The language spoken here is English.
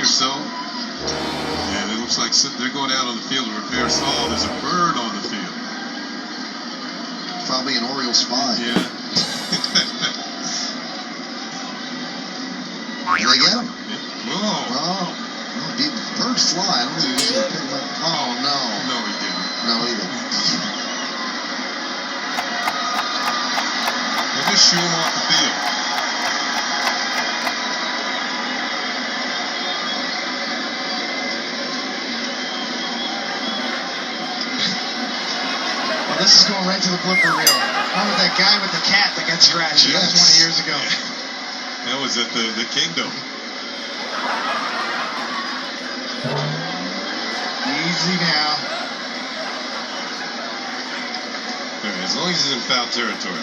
or so. And it looks like they're going out on the field to repair. Oh, there's a bird on the field. Probably an Oriole spy. Yeah. Did they get him? Yeah. Whoa. Oh. Birds fly. I don't think he's going to pick him up. Oh, no. No, he didn't. No, he didn't. They just shoo him off the field. Well, this is going right to the blooper reel. Remember that guy with the cat that got scratched? Yes. That was 20 years ago. That was at the Kingdom. Easy now. All right, as long as he's in foul territory.